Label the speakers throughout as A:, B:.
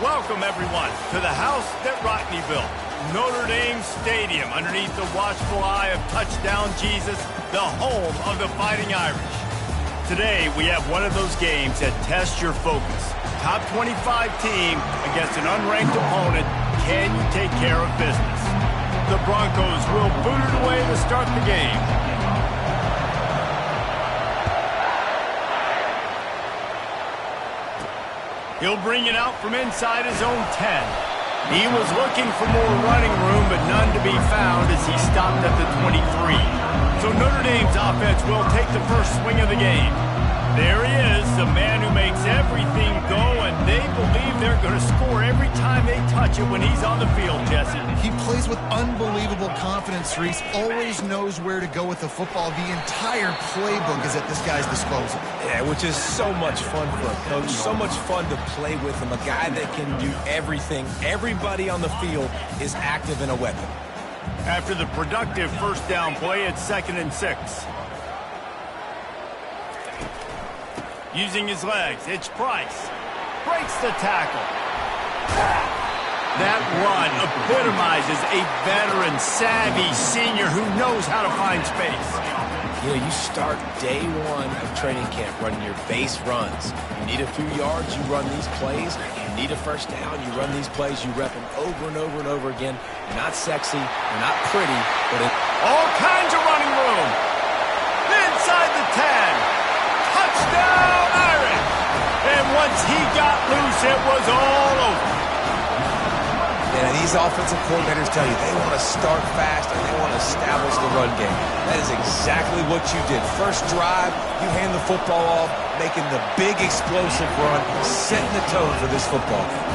A: Welcome, everyone, to the house that Rodney built, Notre Dame Stadium, underneath the watchful eye of Touchdown Jesus, the home of the Fighting Irish. Today, we have one of those games that tests your focus. Top 25 team against an unranked opponent. Can you take care of business? The Broncos will boot it away to start the game. He'll bring it out from inside his own 10. He was looking for more running room, but none to be found as he stopped at the 23. So Notre Dame's offense will take the first swing of the game. There he is, the man who makes everything go, and they believe they're going to score every time they touch it when he's on the field, Jesse.
B: He plays with unbelievable confidence, Reese. Always knows where to go with the football. The entire playbook is at this guy's disposal.
C: Yeah, which is so much fun for a coach. So much fun to play with him. A guy that can do everything. Everybody on the field is active in a weapon.
A: After the productive first down play, it's 2nd and 6. Using his legs, it's Price. Breaks the tackle. That run epitomizes a veteran, savvy senior who knows how to find space.
C: You know, you start day one of training camp running your base runs. You need a few yards, you run these plays. You need a first down, you run these plays. You rep them over and over and over again. They're not sexy, they're not pretty, but
A: all kinds of running room. Inside the 10. Touchdown, Irish! And once he got loose, it was all over.
C: Yeah, these offensive coordinators tell you they want to start fast and they want to establish the run game. That is exactly what you did. First drive, you hand the football off, making the big explosive run, setting the tone for this football game.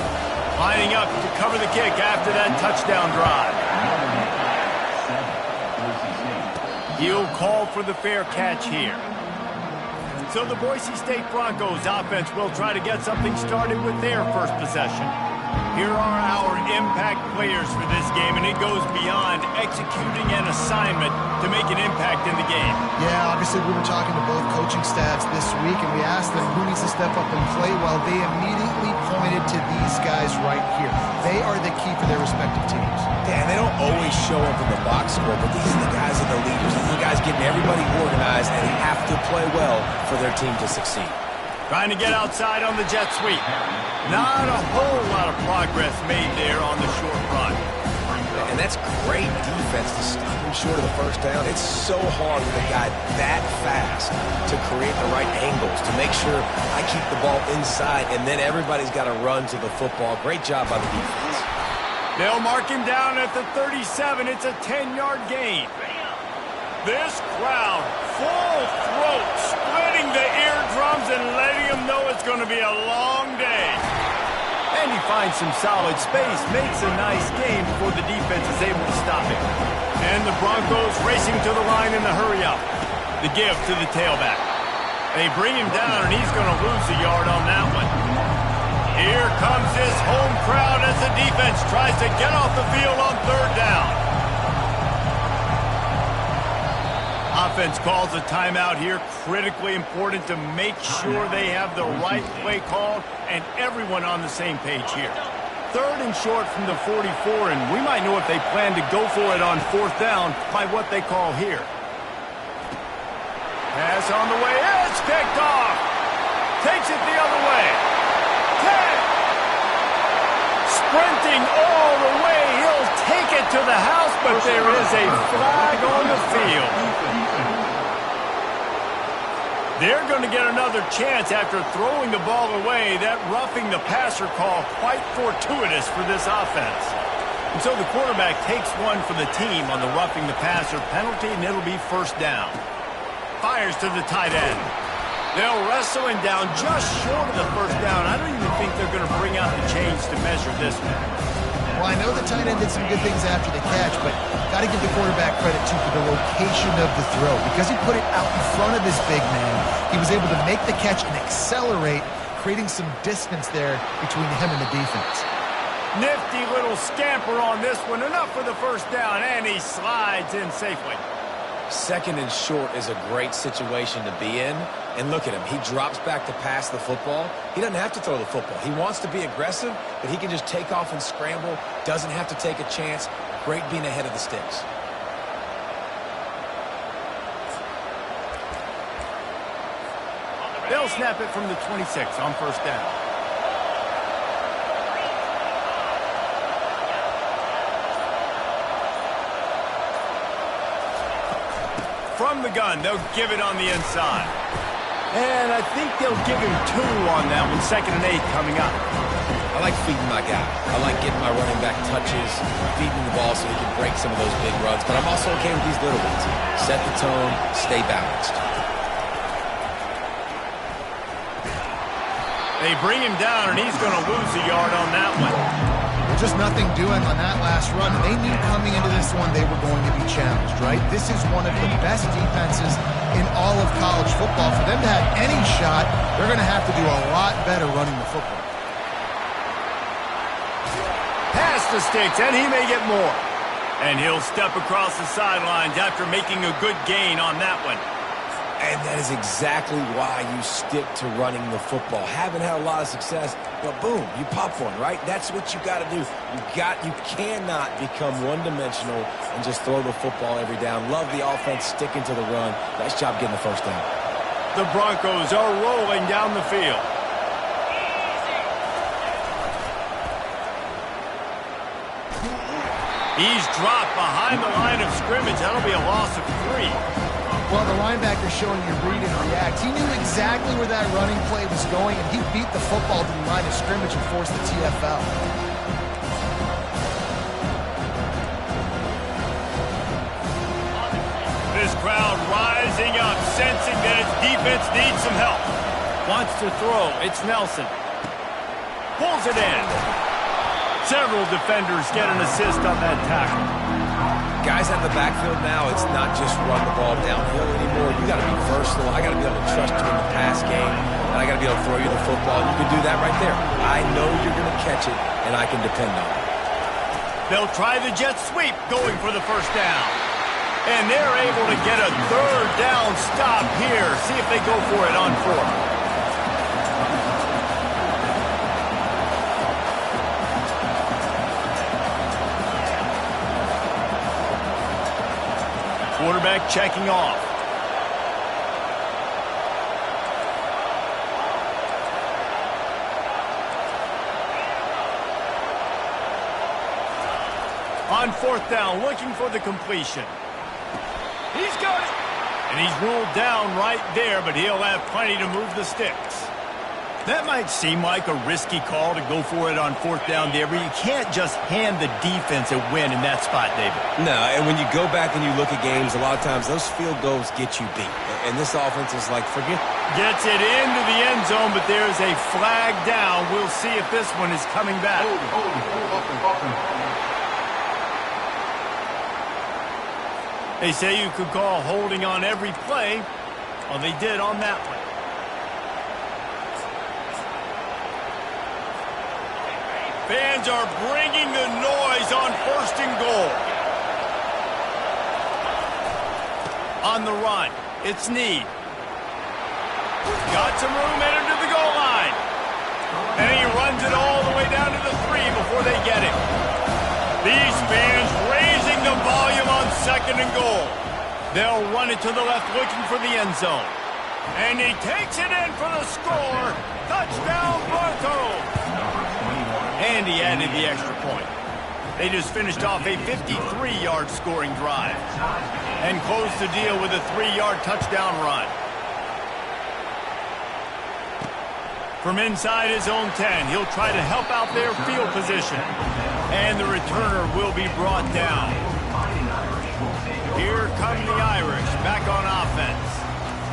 A: Lining up to cover the kick after that touchdown drive. He'll call for the fair catch here. So the Boise State Broncos offense will try to get something started with their first possession. Here are our impact players for this game, and it goes beyond executing an assignment to make an impact in the game.
B: Yeah, obviously we were talking to both coaching staffs this week, and we asked them who needs to step up and play. Well, they immediately pointed to these guys right here. They are the key for their respective teams.
C: Yeah, and they don't always show up in the box score, but these are the guys that are the leaders. These are the guys getting everybody organized and have to play well for their team to succeed.
A: Trying to get outside on the jet sweep. Not a whole lot of progress made there on the short run.
C: And that's great defense to stop him short of the first down. It's so hard with a guy that fast to create the right angles, to make sure I keep the ball inside, and then everybody's got to run to the football. Great job by the defense.
A: They'll mark him down at the 37. It's a 10-yard gain. This crowd, full throat, splitting the eardrums and letting them know it's going to be a long day. And he finds some solid space, makes a nice game before the defense is able to stop him. And the Broncos racing to the line in the hurry-up. The give to the tailback. They bring him down, and he's going to lose a yard on that one. Here comes this home crowd as the defense tries to get off the field on 3rd down. Offense calls a timeout here. Critically important to make sure they have the right play called and everyone on the same page here. 3rd and short from the 44, and we might know if they plan to go for it on 4th down by what they call here. Pass on the way. It's picked off. Takes it the other way. 10. Sprinting all the way. He'll take it to the house, but there is a flag on the field. They're going to get another chance after throwing the ball away. That roughing the passer call quite fortuitous for this offense. And so the quarterback takes one for the team on the roughing the passer penalty, and it'll be 1st down. Fires to the tight end. They'll wrestle him down just short of the 1st down. I don't even think they're going to bring out the chains to measure this one.
B: Well, I know the tight end did some good things after the catch, but got to give the quarterback credit, too, for the location of the throw. Because he put it out in front of his big man, he was able to make the catch and accelerate, creating some distance there between him and the defense.
A: Nifty little scamper on this one. Enough for the 1st down, and he slides in safely.
C: Second and short is a great situation to be in. And look at him. He drops back to pass the football. He doesn't have to throw the football. He wants to be aggressive, but he can just take off and scramble. Doesn't have to take a chance. Great being ahead of the sticks.
A: They'll snap it from the 26 on first down. From the gun, they'll give it on the inside. And I think they'll give him 2 on that one. 2nd and 8 coming up.
C: I like feeding my guy. I like getting my running back touches, feeding the ball so he can break some of those big runs. But I'm also okay with these little ones. Set the tone, stay balanced.
A: They bring him down, and he's going to lose a yard on that one.
B: Just nothing doing on that last run. They knew coming into this one they were going to be challenged, right? This is one of the best defenses in all of college football. For them to have any shot, they're going to have to do a lot better running the football.
A: Pass the sticks, and he may get more. And he'll step across the sidelines after making a good gain on that one.
C: And that is exactly why you stick to running the football. Haven't had a lot of success, but boom, you pop one, right? That's what you got to do. You cannot become one-dimensional and just throw the football every down. Love the offense sticking to the run. Nice job getting the first down.
A: The Broncos are rolling down the field. He's dropped behind the line of scrimmage. That'll be a loss of 3.
B: Well, the linebacker showing you read and react. He knew exactly where that running play was going, and he beat the football to the line of scrimmage and forced the TFL.
A: This crowd rising up, sensing that its defense needs some help. Wants to throw. It's Nelson. Pulls it in. Several defenders get an assist on that tackle.
C: Guys out of the backfield now, it's not just run the ball downhill anymore. You got to be versatile. I got to be able to trust you in the pass game, and I got to be able to throw you the football. You can do that right there. I know you're going to catch it, and I can depend on it.
A: They'll try the jet sweep going for the first down. And they're able to get a 3rd down stop here. See if they go for it on 4th. Quarterback checking off. On 4th down, looking for the completion. He's got it. And he's ruled down right there, but he'll have plenty to move the sticks. That might seem like a risky call to go for it on 4th down there, but you can't just hand the defense a win in that spot, David.
C: No, and when you go back and you look at games, a lot of times those field goals get you beat. And this offense is like, forget.
A: Gets it into the end zone, but there's a flag down. We'll see if this one is coming back. They say you could call holding on every play. Well, they did on that one. Fans are bringing the noise on 1st and goal. On the run, it's Need. Got some room entered to the goal line. And he runs it all the way down to the 3 before they get it. These fans raising the volume on 2nd and goal. They'll run it to the left looking for the end zone. And he takes it in for the score. Touchdown Broncos. And he added the extra point. They just finished off a 53-yard scoring drive and closed the deal with a 3-yard touchdown run. From inside his own 10, he'll try to help out their field position. And the returner will be brought down. Here come the Irish back on offense.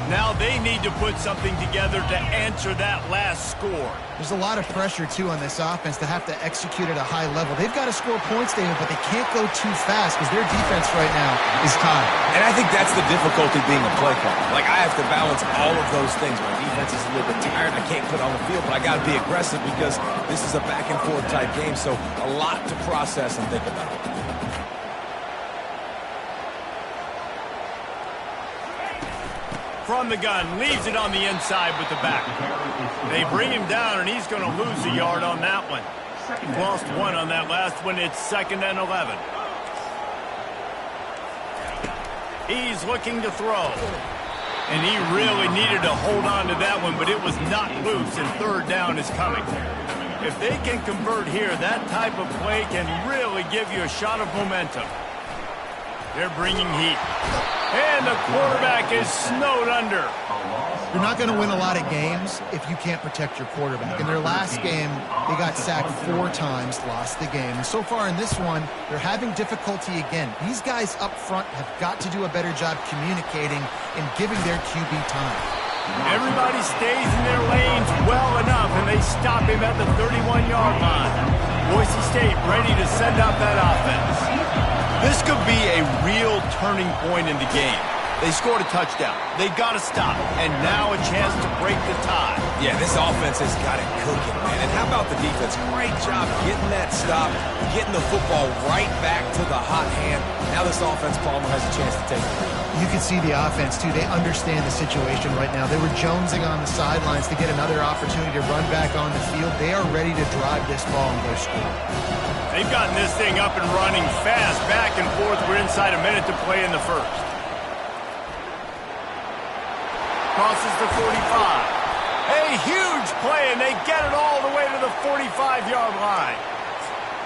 A: Now they need to put something together to answer that last score.
B: There's a lot of pressure, too, on this offense to have to execute at a high level. They've got to score points, David, but they can't go too fast because their defense right now is tired.
C: And I think that's the difficulty being a play caller. Like, I have to balance all of those things. My defense is a little bit tired. I can't put on the field, but I got to be aggressive because this is a back-and-forth type game, so a lot to process and think about.
A: from the gun, leaves it on the inside with the back. They bring him down, and he's going to lose a yard on that one. He lost one on that last one. It's 2nd and 11. He's looking to throw. And he really needed to hold on to that one, but it was not loose, and 3rd down is coming. If they can convert here, that type of play can really give you a shot of momentum. They're bringing heat. And the quarterback is snowed under.
B: You're not going to win a lot of games if you can't protect your quarterback. In their last game, they got sacked 4 times, lost the game. And so far in this one, they're having difficulty again. These guys up front have got to do a better job communicating and giving their QB time.
A: Everybody stays in their lanes well enough, and they stop him at the 31-yard line. Boise State ready to send out that offense. This could be a real turning point in the game. They scored a touchdown. They got to stop. And now a chance to break the tie.
C: Yeah, this offense has got it cooking, man. And how about the defense? Great job getting that stop, getting the football right back to the hot hand. Now this offense, Palmer, has a chance to take the lead.
B: You can see the offense, too. They understand the situation right now. They were jonesing on the sidelines to get another opportunity to run back on the field. They are ready to drive this ball and go score.
A: They've gotten this thing up and running fast, back and forth. We're inside a minute to play in the first. Crosses the 45. A huge play, and they get it all the way to the 45-yard line.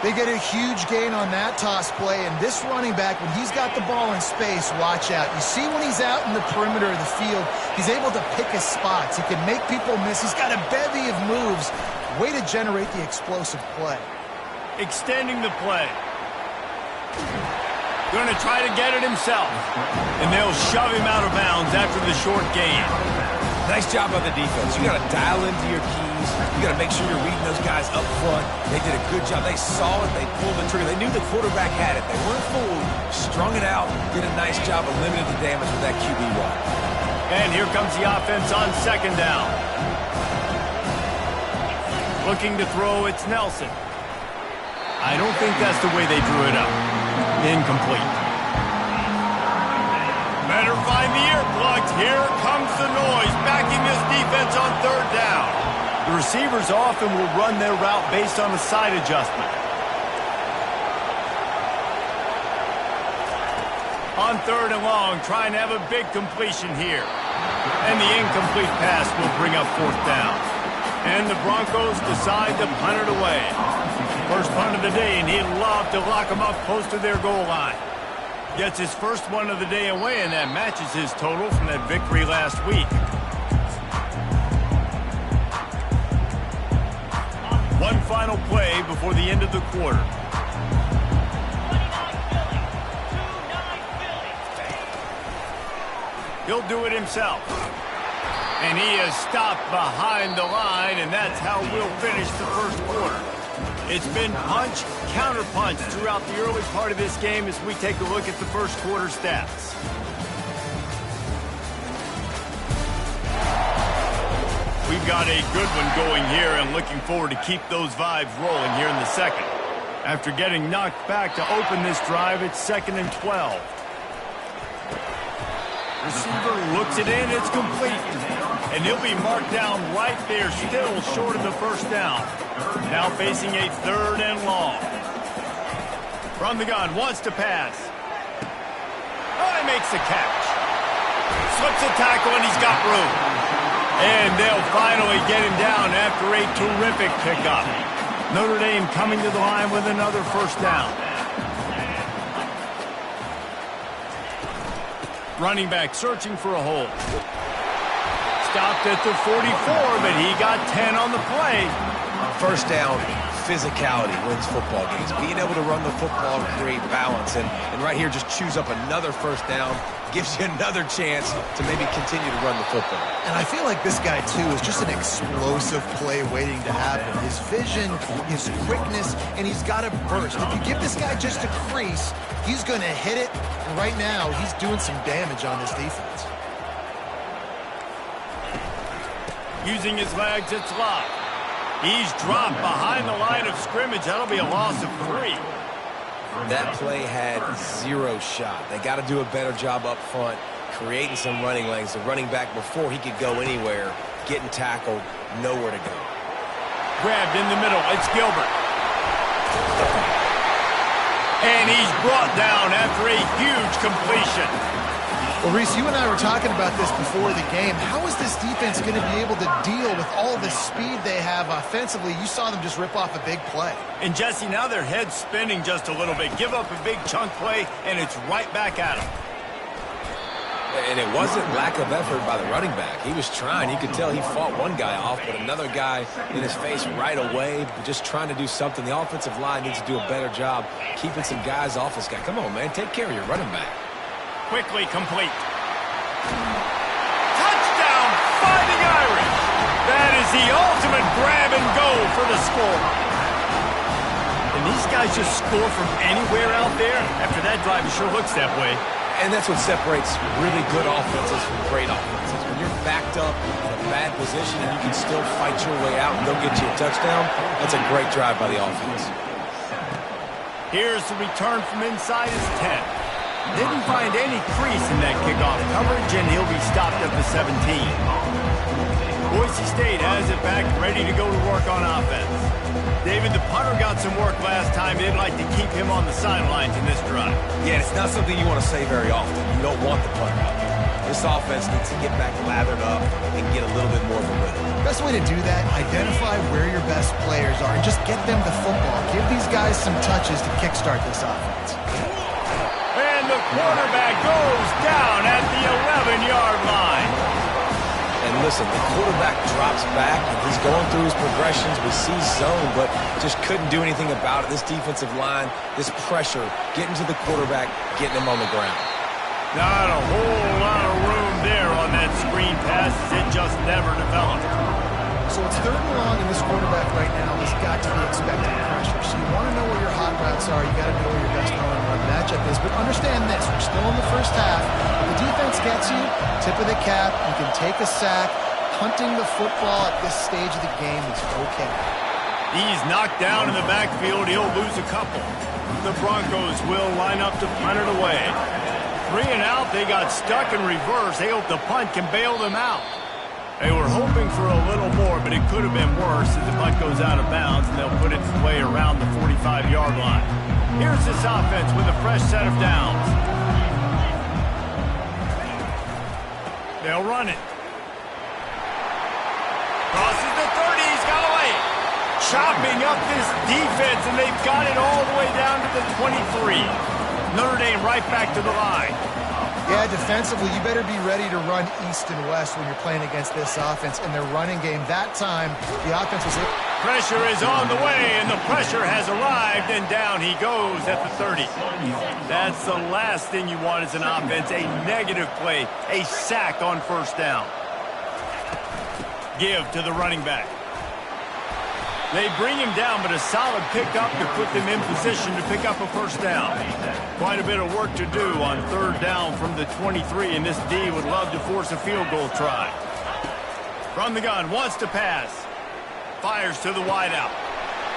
B: They get a huge gain on that toss play, and this running back, when he's got the ball in space, watch out. You see when he's out in the perimeter of the field, he's able to pick his spots. He can make people miss. He's got a bevy of moves. Way to generate the explosive play.
A: Extending the play. Going to try to get it himself. And they'll shove him out of bounds after the short gain.
C: Nice job on the defense. You got to dial into your keys. You got to make sure you're reading those guys up front. They did a good job. They saw it. They pulled the trigger. They knew the quarterback had it. They weren't fooled. Strung it out. Did a nice job of limiting the damage with that QB run.
A: And here comes the offense on 2nd down. Looking to throw, it's Nelson. I don't think that's the way they drew it up. Incomplete. Better find the earplugs. Here comes the noise, backing this defense on 3rd down. The receivers often will run their route based on a side adjustment. On 3rd and long, trying to have a big completion here. And the incomplete pass will bring up 4th down. And the Broncos decide to punt it away. First punt of the day, and he'd love to lock them up close to their goal line. Gets his first one of the day away, and that matches his total from that victory last week. One final play before the end of the quarter. He'll do it himself. And he is stopped behind the line, and that's how we'll finish the first quarter. It's been punch, counter-punch throughout the early part of this game as we take a look at the first quarter stats. We've got a good one going here and looking forward to keep those vibes rolling here in the second. After getting knocked back to open this drive, it's 2nd and 12. Receiver looks it in, it's complete. And he'll be marked down right there, still short of the first down. Now facing a 3rd and long. From the gun, wants to pass. Oh, he makes the catch. Slips a tackle, and he's got room. And they'll finally get him down after a terrific pickup. Notre Dame coming to the line with another first down. Running back searching for a hole. Stopped at the 44, but he got 10 on the play.
C: First down, physicality wins football games. Being able to run the football and create balance. And right here, just choose up another first down. Gives you another chance to maybe continue to run the football.
B: And I feel like this guy, too, is just an explosive play waiting to happen. His vision, his quickness, and he's got a burst. If you give this guy just a crease, he's going to hit it. And right now, he's doing some damage on this defense.
A: Using his legs, it's locked. He's dropped behind the line of scrimmage. That'll be a loss of 3.
C: That play had 0 shot. They got to do a better job up front creating some running lanes. The running back, before he could go anywhere, getting tackled, nowhere to go.
A: Grabbed in the middle. It's Gilbert. And he's brought down after a huge completion.
B: Well, Reese, you and I were talking about this before the game. How is this defense going to be able to deal with all the speed they have offensively? You saw them just rip off a big play.
A: And, Jesse, now their head's spinning just a little bit. Give up a big chunk play, and it's right back at them.
C: And it wasn't lack of effort by the running back. He was trying. You could tell he fought one guy off, but another guy in his face right away, just trying to do something. The offensive line needs to do a better job keeping some guys off this guy. Come on, man. Take care of your running back.
A: Quickly complete. Touchdown, Fighting Irish. That is the ultimate grab and go for the score. And these guys just score from anywhere out there. After that drive, it sure looks that way.
C: And that's what separates really good offenses from great offenses. When you're backed up in a bad position and you can still fight your way out and go get you a touchdown, that's a great drive by the offense.
A: Here's the return from inside his 10. Didn't find any crease in that kickoff coverage, and he'll be stopped at the 17. Boise State has it back, ready to go to work on offense. David, the punter got some work last time. They'd like to keep him on the sidelines in this drive.
C: Yeah, it's not something you want to say very often. You don't want the punter out there. This offense needs to get back lathered up and get a little bit more of a rhythm.
B: Best way to do that, identify where your best players are and just get them the football. Give these guys some touches to kickstart this offense.
A: And the quarterback goes down at the 11-yard line.
C: And listen, the quarterback drops back, and he's going through his progressions. We see zone, but just couldn't do anything about it. This defensive line, this pressure, getting to the quarterback, getting him on the ground.
A: Not a whole lot of room there on that screen pass. It just never developed.
B: So it's 3rd and long, and this quarterback right now has got to be expecting pressure. So you want to know where your hot routes are. You got to know where your best run matchup is. But understand this, we're still in the first half. If the defense gets you, tip of the cap, you can take a sack. Punting the football at this stage of the game is okay.
A: He's knocked down in the backfield. He'll lose a couple. The Broncos will line up to punt it away. 3 and out. They got stuck in reverse. They hope the punt can bail them out. They were hoping for a little more, but it could have been worse as the punt goes out of bounds, and they'll put its way around the 45-yard line. Here's this offense with a fresh set of downs. They'll run it. Crosses the 30. He's got away. Chopping up this defense, and they've got it all the way down to the 23. Notre Dame right back to the line.
B: Yeah, defensively, you better be ready to run east and west when you're playing against this offense. In their running game, that time, the offense was...
A: Pressure is on the way, and the pressure has arrived, and down he goes at the 30. That's the last thing you want as an offense, a negative play, a sack on first down. Give to the running back. They bring him down, but a solid pickup to put them in position to pick up a first down. Quite a bit of work to do on 3rd down from the 23, and this D would love to force a field goal try. From the gun, wants to pass. Fires to the wideout.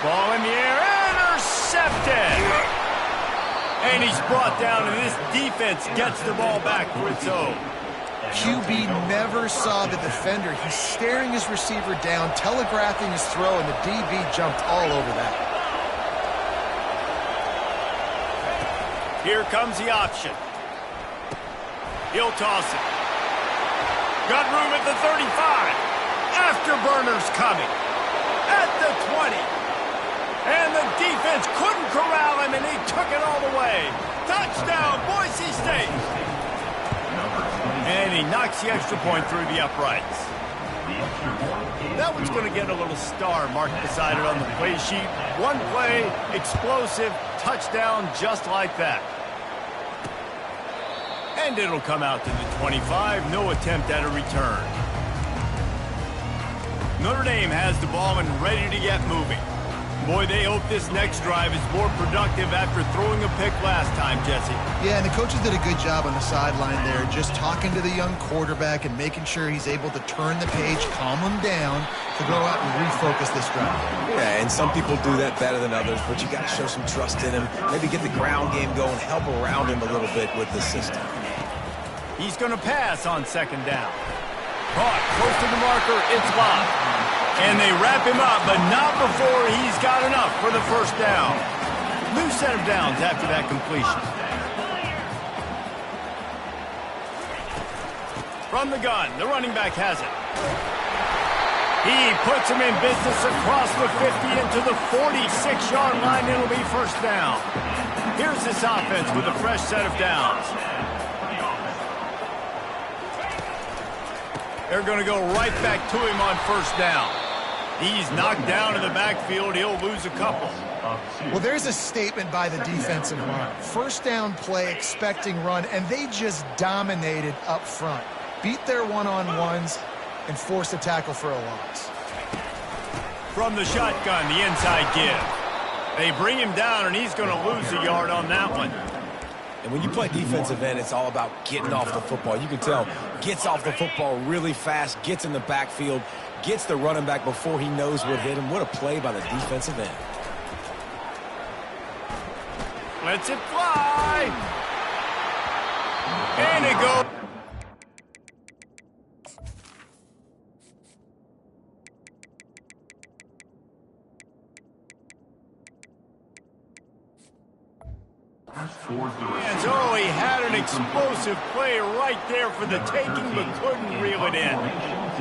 A: Ball in the air, intercepted! And he's brought down, and this defense gets the ball back for its own.
B: QB never saw the defender. He's staring his receiver down, telegraphing his throw, and the DB jumped all over that.
A: Here comes the option. He'll toss it. Got room at the 35. Afterburner's coming. At the 20. And the defense couldn't corral him, and he took it all the way. Touchdown, Boise State. And he knocks the extra point through the uprights. That one's going to get a little star marked beside it on the play sheet. One play, explosive, touchdown just like that. And it'll come out to the 25. No attempt at a return. Notre Dame has the ball and ready to get moving. Boy, they hope this next drive is more productive after throwing a pick last time, Jesse.
B: Yeah, and the coaches did a good job on the sideline there, just talking to the young quarterback and making sure he's able to turn the page, calm him down, to go out and refocus this drive.
C: Yeah, and some people do that better than others, but you got to show some trust in him. Maybe get the ground game going, help around him a little bit with the system.
A: He's going to pass on second down. Caught close to the marker. It's locked. And they wrap him up, but not before he's got enough for the first down. New set of downs after that completion. From the gun, the running back has it. He puts him in business across the 50 into the 46-yard line. It'll be first down. Here's this offense with a fresh set of downs. They're going to go right back to him on first down. He's knocked down in the backfield. He'll lose a couple.
B: Well, there's a statement by the defensive line. First down play, expecting run, and they just dominated up front. Beat their one-on-ones and forced a tackle for a loss.
A: From the shotgun, the inside give. They bring him down, and he's going to lose a yard on that one.
C: And when you play defensive end, it's all about getting off the football. You can tell, gets off the football really fast, gets in the backfield, gets the running back before he knows what hit him. What a play by the defensive end.
A: Lets it fly. And it goes. And so he had an explosive play right there for the taking, but couldn't reel it in.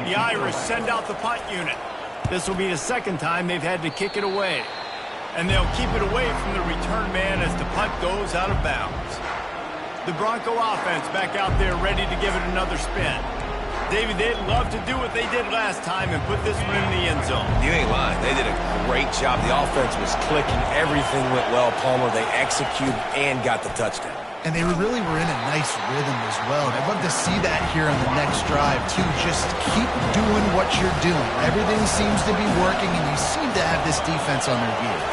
A: The Irish send out the punt unit. This will be the second time they've had to kick it away. And they'll keep it away from the return man as the punt goes out of bounds. The Bronco offense back out there ready to give it another spin. David, they'd love to do what they did last time and put this one in the end zone.
C: You ain't lying. They did a great job. The offense was clicking. Everything went well, Palmer. They executed and got the touchdown.
B: And they really were in a nice rhythm as well. And I'd love to see that here on the next drive, too. Just keep doing what you're doing. Everything seems to be working, and you seem to have this defense on their heels.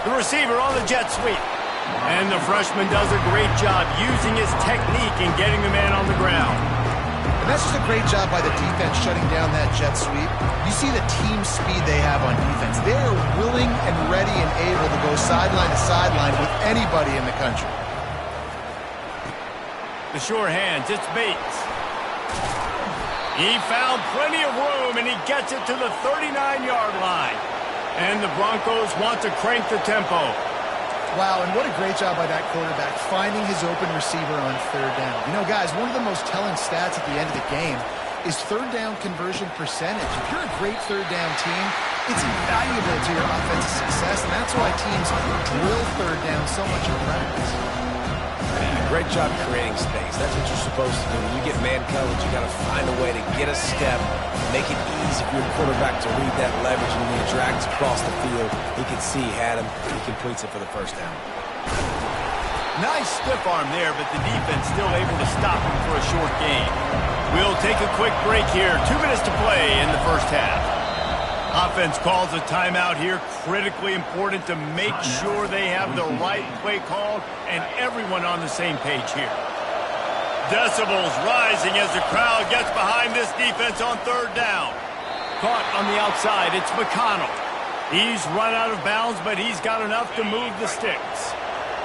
A: The receiver on the jet sweep. And the freshman does a great job using his technique and getting the man on the ground.
B: And that's just a great job by the defense shutting down that jet sweep. You see the team speed they have on defense. They are willing and ready and able to go sideline to sideline with anybody in the country.
A: The sure hands, it's Bates. He found plenty of room, and he gets it to the 39-yard line. And the Broncos want to crank the tempo.
B: Wow, and what a great job by that quarterback, finding his open receiver on third down. You know, guys, one of the most telling stats at the end of the game is third down conversion percentage. If you're a great third down team, it's invaluable to your offensive success, and that's why teams drill third down so much in practice.
C: Great job creating space. That's what you're supposed to do. When you get man coverage, you got to find a way to get a step, make it easy for your quarterback to read that leverage, and when he drags across the field, he can see he had him. He completes it for the first down.
A: Nice stiff arm there, but the defense still able to stop him for a short gain. We'll take a quick break here. 2 minutes to play in the first half. Offense calls a timeout here. Critically important to make sure they have the right play call and everyone on the same page here. Decibels rising as the crowd gets behind this defense on third down. Caught on the outside, it's McConnell. He's run out of bounds, but he's got enough to move the sticks.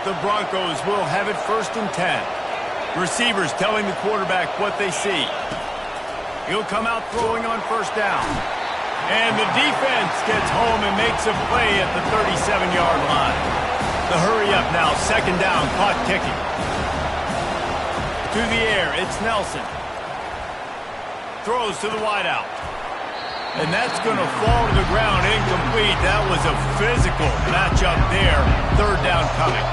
A: The Broncos will have it 1st and 10. Receivers telling the quarterback what they see. He'll come out throwing on first down. And the defense gets home and makes a play at the 37-yard line. The hurry up now, 2nd down, clock ticking. To the air, it's Nelson. Throws to the wideout. And that's going to fall to the ground, incomplete. That was a physical matchup there. 3rd down coming.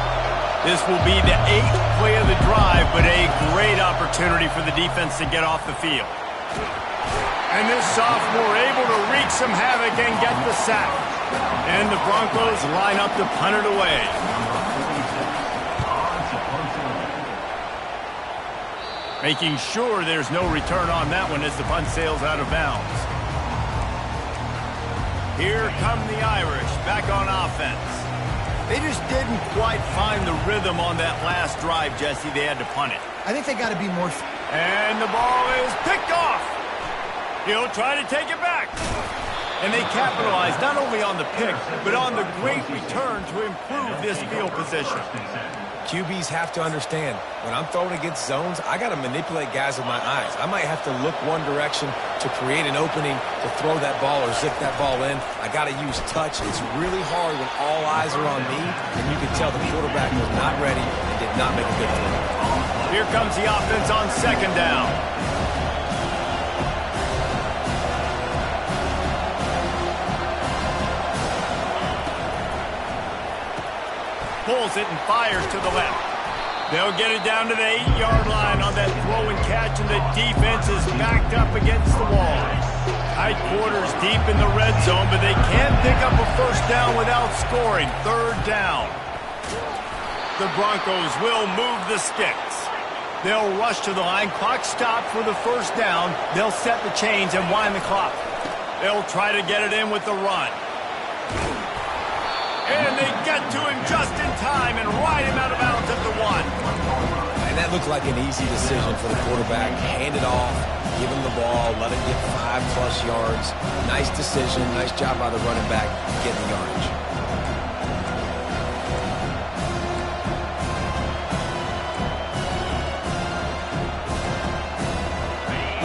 A: This will be the 8th play of the drive, but a great opportunity for the defense to get off the field. And this sophomore able to wreak some havoc and get the sack. And the Broncos line up to punt it away. Making sure there's no return on that one as the punt sails out of bounds. Here come the Irish back on offense. They just didn't quite find the rhythm on that last drive, Jesse. They had to punt it.
B: I think they got to be more...
A: And the ball is picked off. He'll try to take it back. And they capitalize not only on the pick, but on the great return to improve this field position.
C: QBs have to understand, when I'm throwing against zones, I got to manipulate guys with my eyes. I might have to look one direction to create an opening to throw that ball or zip that ball in. I got to use touch. It's really hard when all eyes are on me, and you can tell the quarterback was not ready and did not make a good throw.
A: Here comes the offense on second down. Pulls it and fires to the left. They'll get it down to the 8-yard line on that throw and catch, and the defense is backed up against the wall. Tight quarters deep in the red zone, but they can't pick up a first down without scoring. Third down. The Broncos will move the sticks. They'll rush to the line. Clock stopped for the first down. They'll set the chains and wind the clock. They'll try to get it in with the run. And they get to him just in time and ride him out of bounds at the 1.
C: And that looked like an easy decision for the quarterback. Hand it off, give him the ball, let him get 5+ yards. Nice decision, nice job by the running back getting the yardage.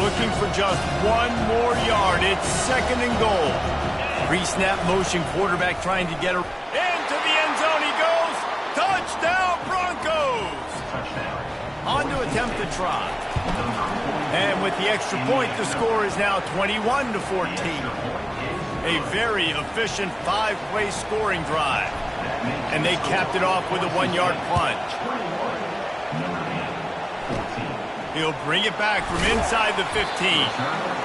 A: Looking for just one more yard. It's second and goal. Pre-snap motion, quarterback trying to get her into the end zone. He goes. Touchdown, Broncos. On to attempt the try. And with the extra point, the score is now 21-14. A very efficient 5-play scoring drive. And they capped it off with a 1-yard plunge. He'll bring it back from inside the 15.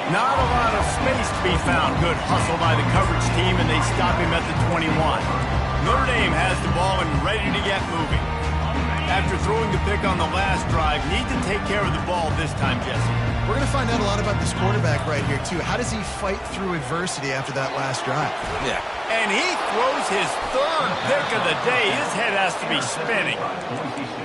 A: Not a lot of space to be found. Good hustle by the coverage team, and they stop him at the 21. Notre Dame has the ball and ready to get moving. After throwing the pick on the last drive, need to take care of the ball this time, Jesse.
B: We're going to find out a lot about this quarterback right here, too. How does he fight through adversity after that last drive?
C: Yeah.
A: And he throws his third pick of the day. His head has to be spinning.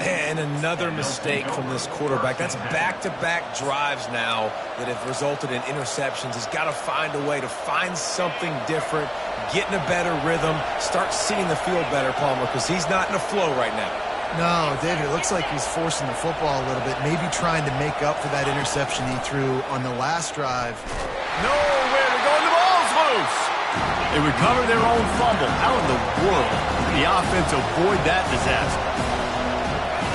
C: And another mistake from this quarterback. That's back-to-back drives now that have resulted in interceptions. He's got to find a way to find something different, get in a better rhythm, start seeing the field better, Palmer, because he's not in a flow right now.
B: No, David, it looks like he's forcing the football a little bit, maybe trying to make up for that interception he threw on the last drive.
A: Nowhere to go, and the ball's loose. They recover their own fumble. How in the world did the offense avoid that disaster?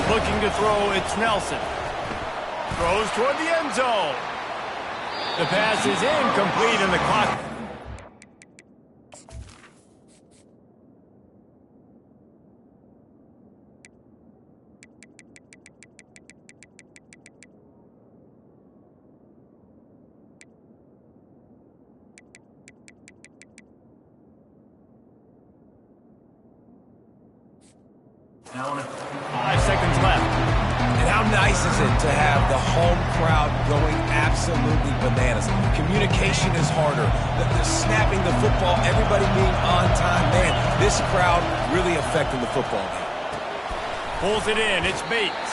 A: Looking to throw, it's Nelson. Throws toward the end zone. The pass is incomplete, and the clock... Now 5 seconds left.
C: And how nice is it to have the home crowd going absolutely bananas? Communication is harder. The snapping the football, everybody being on time. Man, this crowd really affecting the football game.
A: Pulls it in. It's Bates.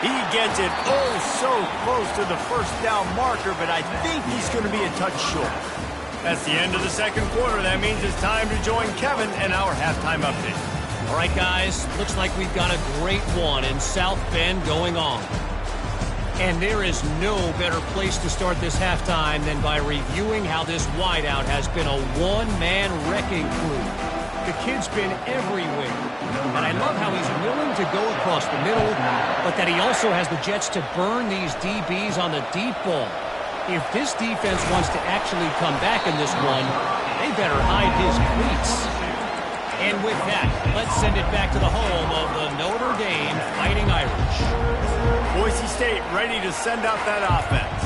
A: He gets it so close to the first down marker, but I think he's going to be a touch short. That's the end of the second quarter. That means it's time to join Kevin and our halftime update.
D: All right, guys, looks like we've got a great one in South Bend going on. And there is no better place to start this halftime than by reviewing how this wideout has been a one-man wrecking crew. The kid's been everywhere, and I love how he's willing to go across the middle, but that he also has the jets to burn these DBs on the deep ball. If this defense wants to actually come back in this one, they better hide his cleats. And with that, let's send it back to the home of the Notre Dame Fighting Irish.
A: Boise State ready to send out that offense.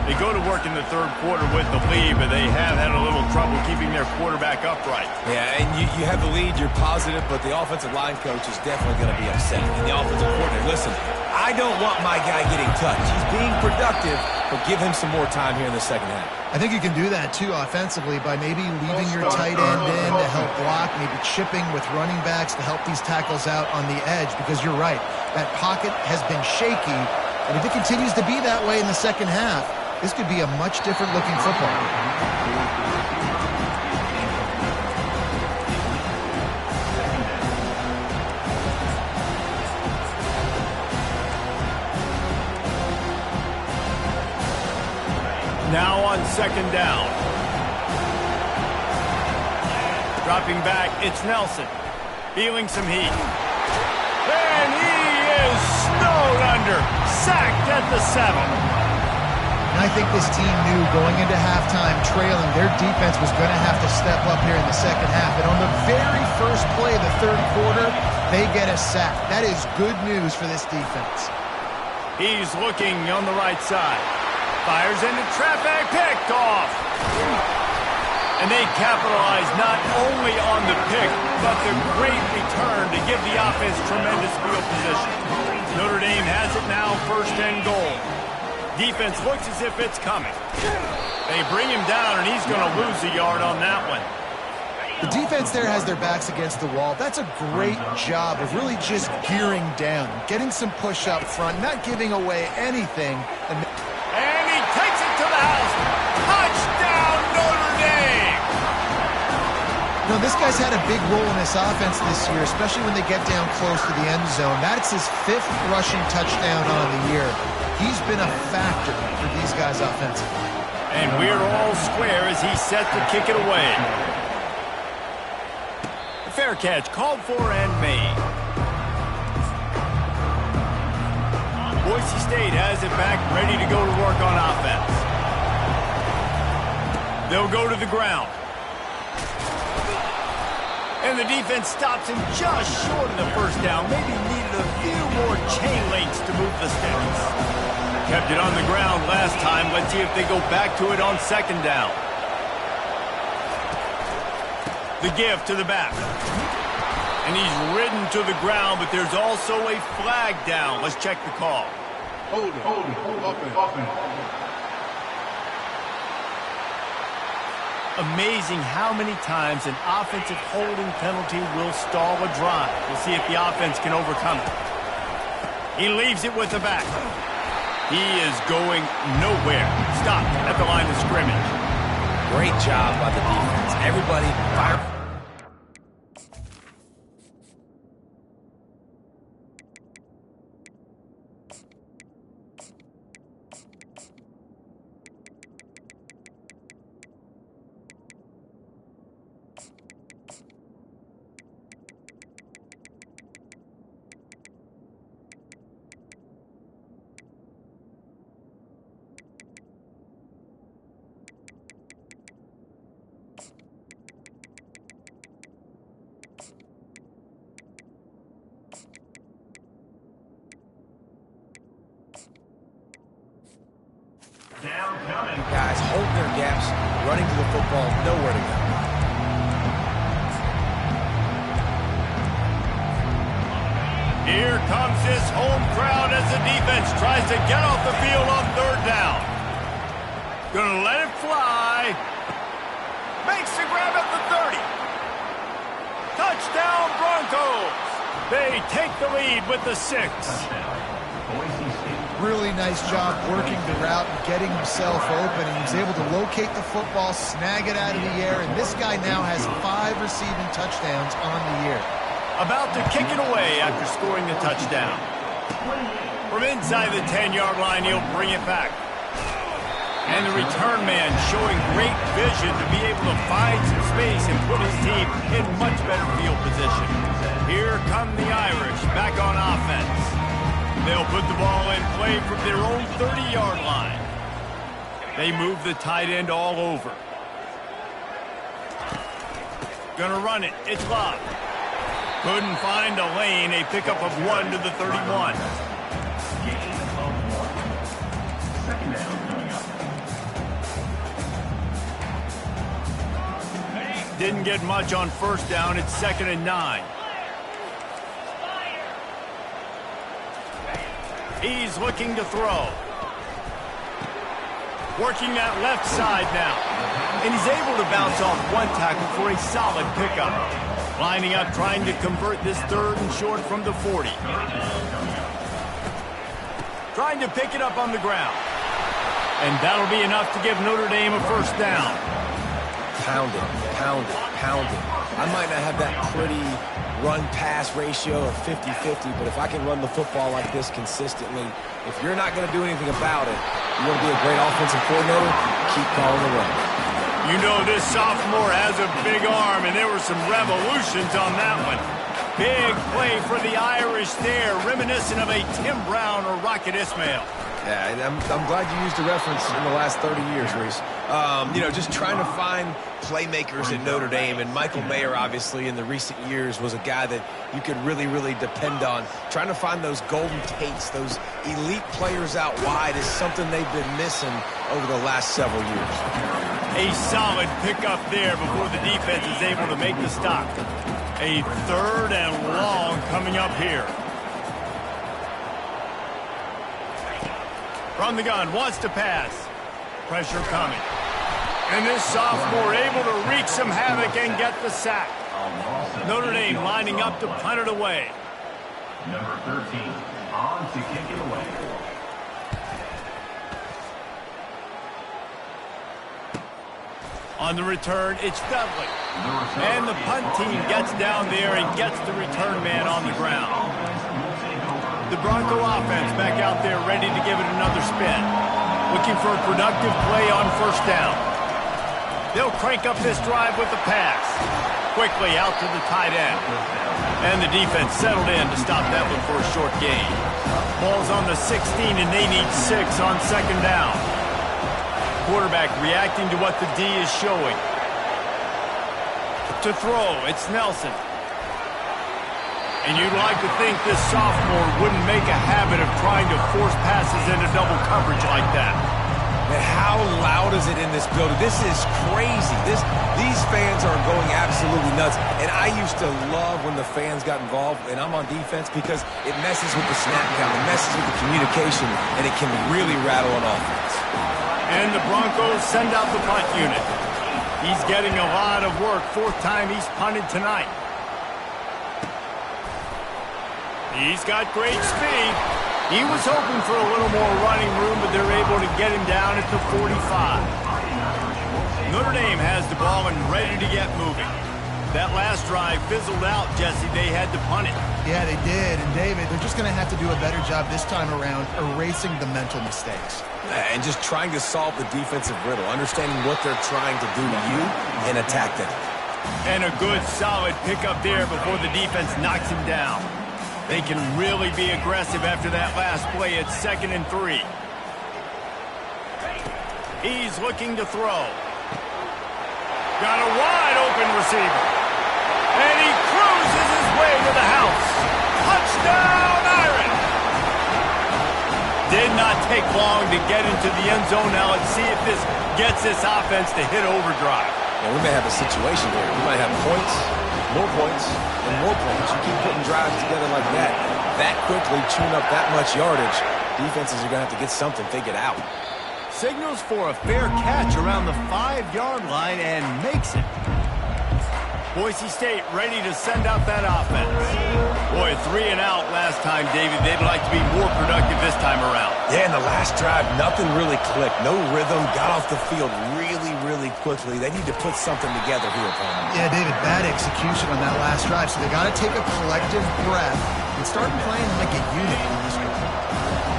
A: They go to work in the third quarter with the lead, but they have had a little trouble keeping their quarterback upright.
C: Yeah, and you have the lead, you're positive, but the offensive line coach is definitely going to be upset. And the offensive coordinator, listen, I don't want my guy getting touched. He's being productive, but give him some more time here in the second half.
B: I think you can do that, too, offensively, by maybe leaving your tight end in to help block, maybe chipping with running backs to help these tackles out on the edge, because you're right, that pocket has been shaky, and if it continues to be that way in the second half, this could be a much different looking football.
A: Now on second down. Dropping back, it's Nelson. Feeling some heat. And he is snowed under. Sacked at the 7.
B: And I think this team knew going into halftime trailing, their defense was going to have to step up here in the second half. And on the very first play of the third quarter, they get a sack. That is good news for this defense.
A: He's looking on the right side. Fires into traffic, picked off. And they capitalize not only on the pick, but the great return to give the offense tremendous field position. Notre Dame has it now, first and goal. Defense looks as if it's coming. They bring him down, and he's going to lose a yard on that one.
B: The defense there has their backs against the wall. That's a great job of really just gearing down, getting some push up front, not giving away anything.
A: And he takes it to the house. Touchdown, Notre Dame!
B: You know, this guy's had a big role in this offense this year, especially when they get down close to the end zone. That's his 5th rushing touchdown on the year. He's been a factor for these guys offensively.
A: And we're all square as he's set to kick it away. The fair catch called for and made. Boise State has it back, ready to go to work on offense. They'll go to the ground. And the defense stops him just short of the first down. Maybe needed a few more chain links to move the sticks. Kept it on the ground last time. Let's see if they go back to it on second down. The give to the back. And he's ridden to the ground, but there's also a flag down. Let's check the call.
E: Hold it.
A: Amazing how many times an offensive holding penalty will stall a drive. We'll see if the offense can overcome it. He leaves it with the back. He is going nowhere. Stopped at the line of scrimmage.
C: Great job by the defense. Everybody fire. Guys hold their gaps, running to the football, nowhere to go.
A: Here comes this home crowd as the defense tries to get off the field on third down. Gonna let it fly. Makes the grab at the 30. Touchdown Broncos. They take the lead with the 6.
B: Really nice job working the route and getting himself open. And he was able to locate the football, snag it out of the air, and this guy now has 5 receiving touchdowns on the year.
A: About to kick it away after scoring the touchdown. From inside the 10-yard line, he'll bring it back. And the return man showing great vision to be able to find some space and put his team in much better field position. Here come the Irish back on offense. They'll put the ball in play from their own 30-yard line. They move the tight end all over. Gonna run it. It's Love. Couldn't find a lane. A pickup of 1 to the 31. Didn't get much on first down. It's 2nd and 9. He's looking to throw. Working that left side now. And he's able to bounce off one tackle for a solid pickup. Lining up, trying to convert this 3rd and short from the 40. Trying to pick it up on the ground. And that'll be enough to give Notre Dame a first down.
C: Pound it, pound it, pound it. I might not have that pretty run-pass ratio of 50-50, but if I can run the football like this consistently, if you're not going to do anything about it, You want to be a great offensive coordinator? Keep calling the run.
A: You know this sophomore has a big arm, and there were some revolutions on that one. Big play for the Irish there, reminiscent of a Tim Brown or Rocket Ismail.
C: Yeah, and I'm glad you used the reference in the last 30 years, Reese. You know, just trying to find playmakers at Notre Dame, and Michael Mayer, obviously, in the recent years was a guy that you could really, really depend on. Trying to find those golden Tates, those elite players out wide is something they've been missing over the last several years.
A: A solid pickup there before the defense is able to make the stop. A 3rd and long coming up here. From the gun, wants to pass. Pressure coming. And this sophomore able to wreak some havoc and get the sack. Notre Dame lining up to punt it away.
F: Number 13, on to kick it away.
A: On the return, it's Dudley. And the punt team gets down there and gets the return man on the ground. The Bronco offense back out there ready to give it another spin. Looking for a productive play on 1st down. They'll crank up this drive with the pass. Quickly out to the tight end. And the defense settled in to stop that one for a short gain. Ball's on the 16 and they need 6 on 2nd down. Quarterback reacting to what the D is showing. To throw, it's Nelson. And you'd like to think this sophomore wouldn't make a habit of trying to force passes into double coverage like that.
C: Man, how loud is it in this building? This is crazy. These fans are going absolutely nuts. And I used to love when the fans got involved, and I'm on defense, because it messes with the snap count, it messes with the communication, and it can really rattle an offense.
A: And the Broncos send out the punt unit. He's getting a lot of work. 4th time he's punted tonight. He's got great speed. He was hoping for a little more running room, but they're able to get him down at the 45. Notre Dame has the ball and ready to get moving. That last drive fizzled out, Jesse. They had to punt it.
B: Yeah, they did. And, David, they're just going to have to do a better job this time around erasing the mental mistakes.
C: And just trying to solve the defensive riddle, understanding what they're trying to do to you and attack them.
A: And a good, solid pickup there before the defense knocks him down. They can really be aggressive after that last play. It's 2nd and 3. He's looking to throw. Got a wide open receiver. And he cruises his way to the house. Touchdown, Iron! Did not take long to get into the end zone. Now let's see if this gets this offense to hit overdrive.
C: Yeah, we may have a situation here. We might have points, more points, and more points. You keep putting drives together like that quickly, tune up that much yardage, defenses are going to have to get something figured out.
A: Signals for a fair catch around the 5-yard line and makes it. Boise State ready to send out that offense. Boy, 3 and out last time, David. They'd like to be more productive this time around.
C: Yeah, in the last drive, nothing really clicked. No rhythm, got off the field really, really quickly. They need to put something together here, opponent.
B: Yeah, David, bad execution on that last drive, so they got to take a collective breath and start playing like a unit on this one.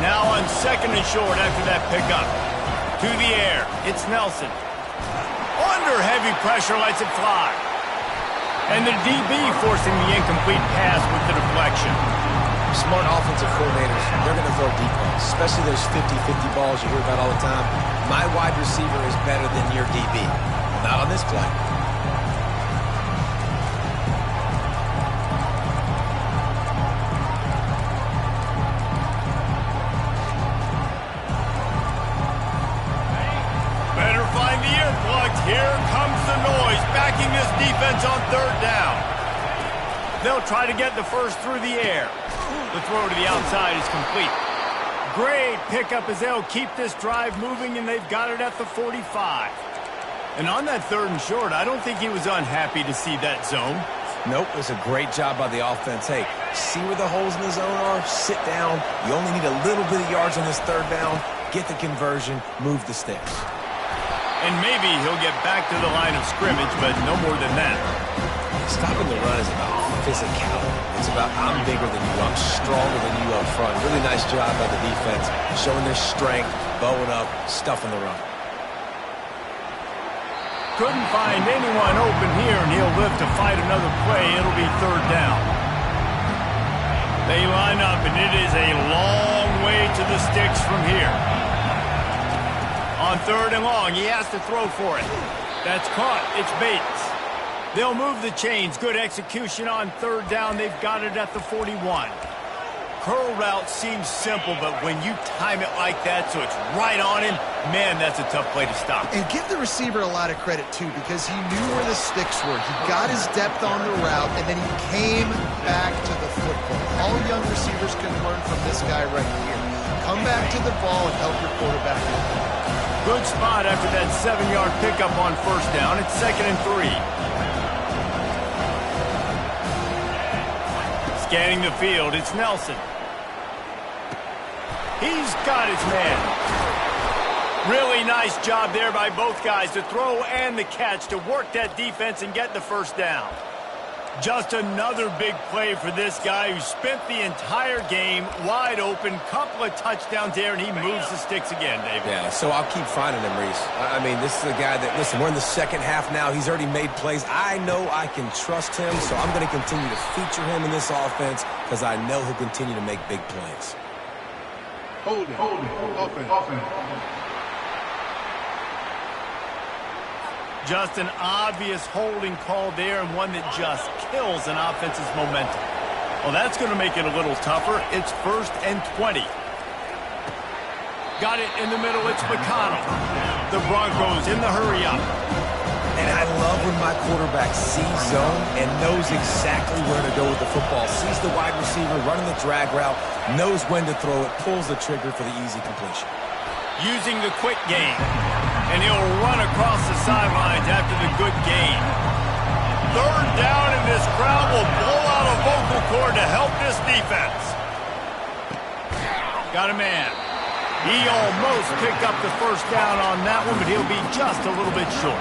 A: Now on 2nd and short after that pickup. To the air, it's Nelson. Under heavy pressure, lets it fly. And the DB forcing the incomplete pass with the deflection.
C: Smart offensive coordinators, they're going to throw deep balls, especially those 50-50 balls you hear about all the time. My wide receiver is better than your DB. Not on this play.
A: Better find the earplugs. Here comes the noise, backing this defense on 3rd down. They'll try to get the first through the air. The throw to the outside is complete. Great pickup as they'll keep this drive moving, and they've got it at the 45. And on that 3rd and short, I don't think he was unhappy to see that zone.
C: Nope, it's a great job by the offense. Hey, see where the holes in the zone are? Sit down. You only need a little bit of yards on this 3rd down. Get the conversion. Move the sticks.
A: And maybe he'll get back to the line of scrimmage, but no more than that.
C: Stopping the run is about physicality. It's about I'm bigger than you, I'm stronger than you up front. Really nice job by the defense, showing their strength, bowing up, stuffing the run.
A: Couldn't find anyone open here, and he'll live to fight another play. It'll be third down. They line up, and it is a long way to the sticks from here. On third and long, he has to throw for it. That's caught. It's Bates. They'll move the chains. Good execution on third down. They've got it at the 41. Curl route seems simple, but when you time it like that so it's right on him, man, that's a tough play to stop.
B: And give the receiver a lot of credit, too, because he knew where the sticks were. He got his depth on the route, and then he came back to the football. All young receivers can learn from this guy right here. Come back to the ball and help your quarterback.
A: Good spot after that 7-yard pickup on first down. It's 2nd and 3. Scanning the field, it's Nelson. He's got his man. Really nice job there by both guys to throw and the catch to work that defense and get the first down. Just another big play for this guy who spent the entire game wide open. Couple of touchdowns there, and he moves the sticks again, David.
C: Yeah, so I'll keep finding him, Reese. I mean, this is a guy that, listen, we're in the second half now. He's already made plays. I know I can trust him, so I'm going to continue to feature him in this offense because I know he'll continue to make big plays.
E: Hold it. Offense.
A: Just an obvious holding call there, and one that just kills an offense's momentum. Well, that's going to make it a little tougher. It's 1st and 20. Got it in the middle. It's McConnell. The Broncos in the hurry up.
C: And I love when my quarterback sees zone and knows exactly where to go with the football. Sees the wide receiver running the drag route, knows when to throw it, pulls the trigger for the easy completion.
A: Using the quick game. And he'll run across the sidelines after the good gain. Third down, and this crowd will blow out a vocal cord to help this defense. Got a man. He almost picked up the first down on that one, but he'll be just a little bit short.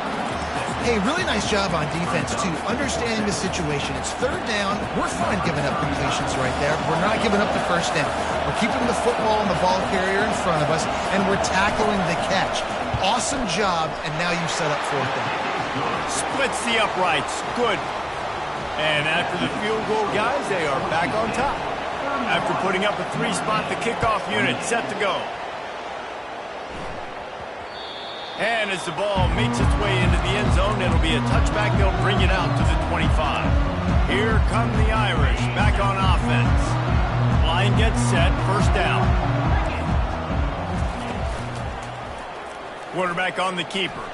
B: Hey, really nice job on defense, too. Understanding the situation. It's third down. We're fine giving up completions right there. We're not giving up the first down. We're keeping the football and the ball carrier in front of us, and we're tackling the catch. Awesome job, and now you set up fourth down.
A: Splits the uprights. Good. And after the field goal, guys, they are back on top. After putting up a 3-spot, the kickoff unit set to go. And as the ball makes its way into the end zone, it'll be a touchback. They'll bring it out to the 25. Here come the Irish back on offense. Line gets set. First down. Quarterback on the keeper.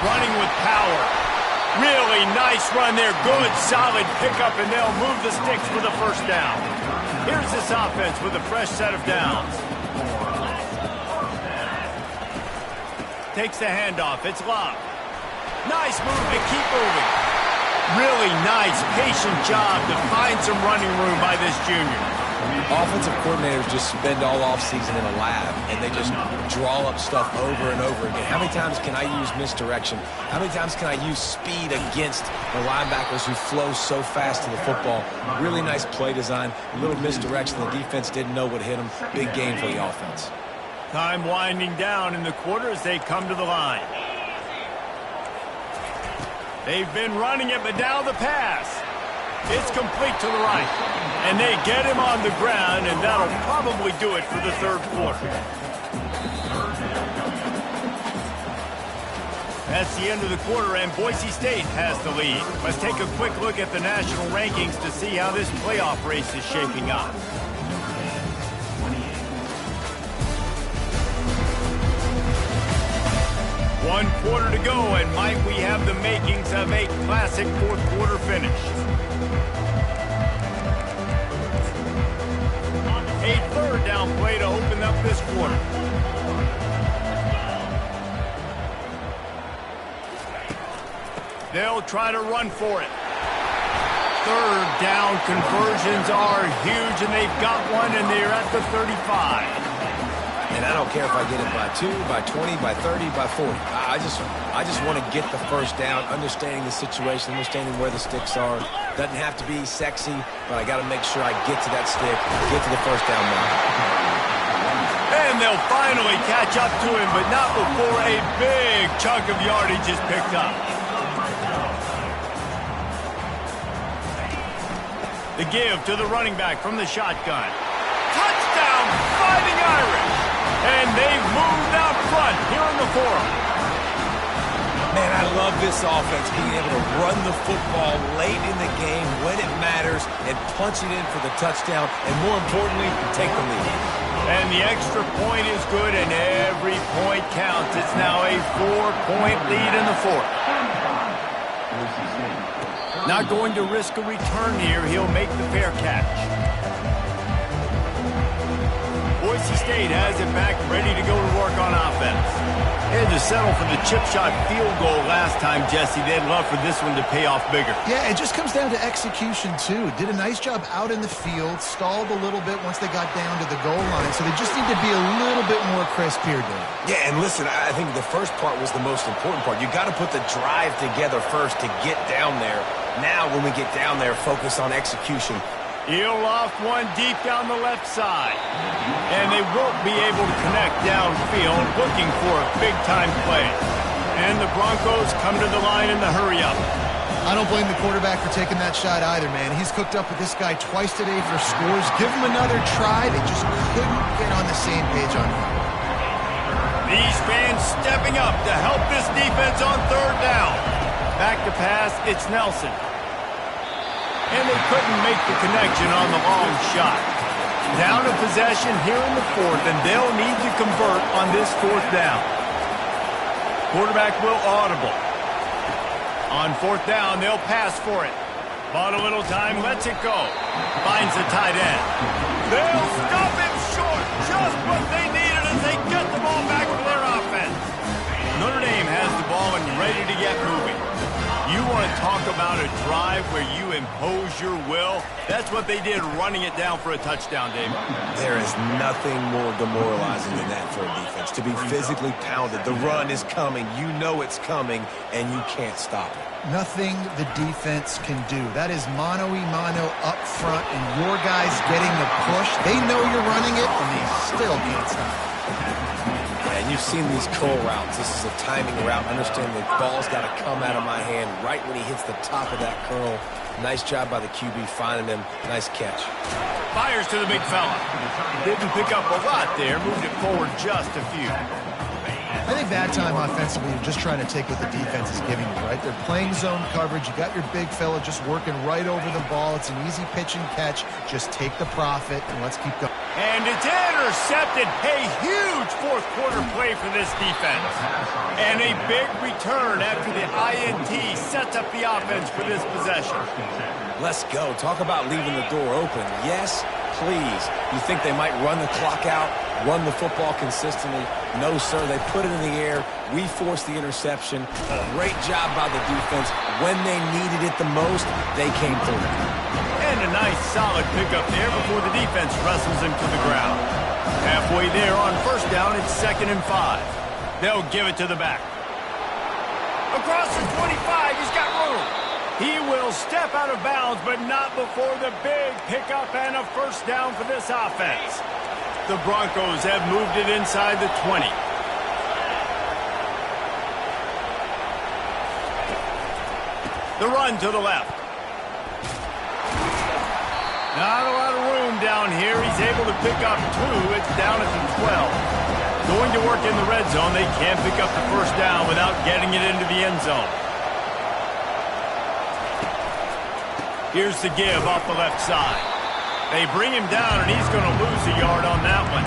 A: Running with power. Really nice run there. Good, solid pickup, and they'll move the sticks for the first down. Here's this offense with a fresh set of downs. Takes the handoff. It's Love. Nice move to keep moving. Really nice, patient job to find some running room by this junior.
C: Offensive coordinators just spend all offseason in a lab, and they just draw up stuff over and over again. How many times can I use misdirection? How many times can I use speed against the linebackers who flow so fast to the football? Really nice play design, a little misdirection. The defense didn't know what hit them. Big game for the offense.
A: Time winding down in the quarter as they come to the line. They've been running it, but now the pass. It's complete to the right. And they get him on the ground, and that'll probably do it for the third quarter. That's the end of the quarter, and Boise State has the lead. Let's take a quick look at the national rankings to see how this playoff race is shaping up. One quarter to go, and might we have the makings of a classic fourth quarter finish. A third down play to open up this quarter. They'll try to run for it. Third down conversions are huge, and they've got one, and they're at the 35.
C: And I don't care if I get it by 2, by 20, by 30, by 40. I just want to get the first down, understanding the situation, understanding where the sticks are. Doesn't have to be sexy, but I got to make sure I get to that stick, get to the first down mark.
A: And they'll finally catch up to him, but not before a big chunk of yardage is picked up. The give to the running back from the shotgun. Touchdown, Fighting Irish! And they've moved out front here in the forum.
C: Man, I love this offense, being able to run the football late in the game when it matters and punch it in for the touchdown, and more importantly, take the lead.
A: And the extra point is good, and every point counts. It's now a 4-point lead in the fourth. Not going to risk a return here. He'll make the fair catch. Boise State has it back, ready to go to work on offense. They had to settle for the chip shot field goal last time, Jesse. They'd love for this one to pay off bigger.
B: Yeah, it just comes down to execution, too. Did a nice job out in the field, stalled a little bit once they got down to the goal line, so they just need to be a little bit more crisp here, Dave.
C: Yeah, and listen, I think the first part was the most important part. You got to put the drive together first to get down there. Now, when we get down there, focus on execution.
A: He'll loft one deep down the left side. And they won't be able to connect downfield, looking for a big-time play. And the Broncos come to the line in the hurry-up.
B: I don't blame the quarterback for taking that shot either, man. He's cooked up with this guy twice today for scores. Give him another try. They just couldn't get on the same page on him.
A: These fans stepping up to help this defense on third down. Back to pass, it's Nelson. And they couldn't make the connection on the long shot. Down in possession here in the fourth, and they'll need to convert on this fourth down. Quarterback will audible. On fourth down, they'll pass for it. Bought a little time, lets it go. Finds the tight end. They'll stop him short. Just what they needed as they get the ball back for their offense. Notre Dame has the ball and ready to get moving. You want to talk about a drive where you impose your will? That's what they did, running it down for a touchdown, Dave.
C: There is nothing more demoralizing than that for a defense, to be physically pounded. The run is coming. You know it's coming, and you can't stop it.
B: Nothing the defense can do. That is mano-a-mano up front, and your guys getting the push. They know you're running it, and they still can't stop it.
C: And you've seen these curl routes. This is a timing route. Understand the ball's got to come out of my hand right when he hits the top of that curl. Nice job by the QB finding him. Nice catch.
A: Fires to the big fella. Didn't pick up a lot there. Moved it forward just a few.
B: I think that time offensively, you're just trying to take what the defense is giving you, right? They're playing zone coverage. You got your big fella just working right over the ball. It's an easy pitch and catch. Just take the profit, and let's keep going.
A: And it's intercepted. A huge fourth quarter play for this defense. And a big return after the INT sets up the offense for this possession.
C: Let's go. Talk about leaving the door open. Yes, please. You think they might run the clock out, run the football consistently? No, sir. They put it in the air. We forced the interception. Great job by the defense. When they needed it the most, they came through.
A: And a nice solid pickup there before the defense wrestles him to the ground. Halfway there on first down, it's 2nd and 5. They'll give it to the back. Across the 25, he's got room. He will step out of bounds, but not before the big pickup and a first down for this offense. The Broncos have moved it inside the 20. The run to the left. Not a lot of room down here. He's able to pick up 2. It's down at the 12. Going to work in the red zone. They can't pick up the first down without getting it into the end zone. Here's the give off the left side. They bring him down, and he's going to lose a yard on that one.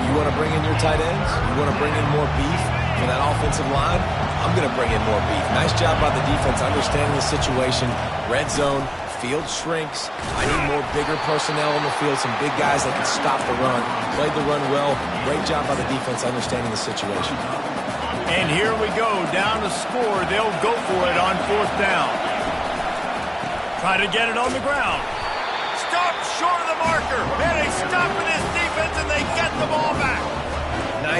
C: You want to bring in your tight ends? You want to bring in more beef for that offensive line? I'm going to bring in more beef. Nice job by the defense understanding the situation. Red zone, field shrinks. I need more bigger personnel on the field, some big guys that can stop the run. Played the run well. Great job by the defense understanding the situation.
A: And here we go, down to score. They'll go for it on fourth down. Try to get it on the ground. Stop short of the marker. And they stop for this defense, and they get the ball back.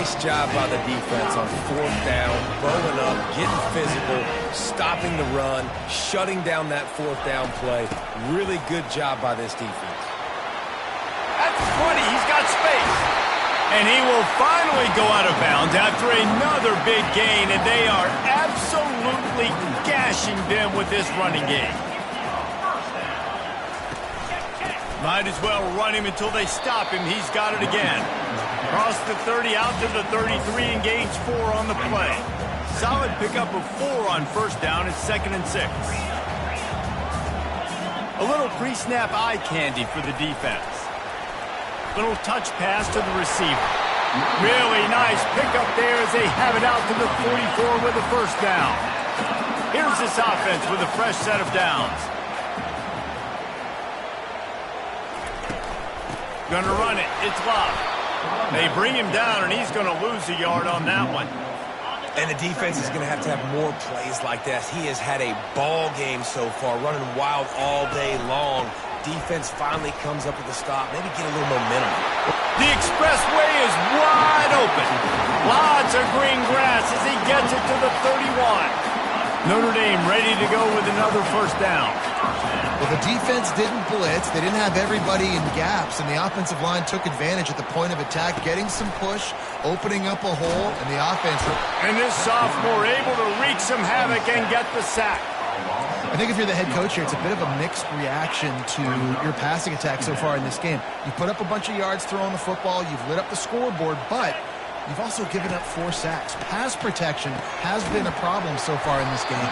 C: Nice job by the defense on 4th down, bowing up, getting physical, stopping the run, shutting down that 4th down play. Really good job by this defense.
A: At the 20, he's got space. And he will finally go out of bounds after another big gain, and they are absolutely gashing them with this running game. Might as well run him until they stop him. He's got it again. Across the 30, out to the 33, and gains 4 on the play. Solid pickup of 4 on 1st down. It's 2nd and 6. A little pre-snap eye candy for the defense. Little touch pass to the receiver. Really nice pickup there as they have it out to the 44 with a 1st down. Here's this offense with a fresh set of downs. Gonna run it. It's Love. They bring him down, and he's gonna lose a yard on that one.
C: And the defense is going to have more plays like this. He has had a ball game so far, running wild all day long. Defense finally comes up with a stop, maybe get a little momentum.
A: The expressway is wide open. Lots of green grass as he gets it to the 31. Notre Dame ready to go with another 1st down.
B: Well, the defense didn't blitz. They didn't have everybody in gaps, and the offensive line took advantage at the point of attack, getting some push, opening up a hole, and the offense...
A: And this sophomore able to wreak some havoc and get the sack.
B: I think if you're the head coach here, it's a bit of a mixed reaction to your passing attack so far in this game. You put up a bunch of yards throwing the football, you've lit up the scoreboard, but you've also given up 4 sacks. Pass protection has been a problem so far in this game.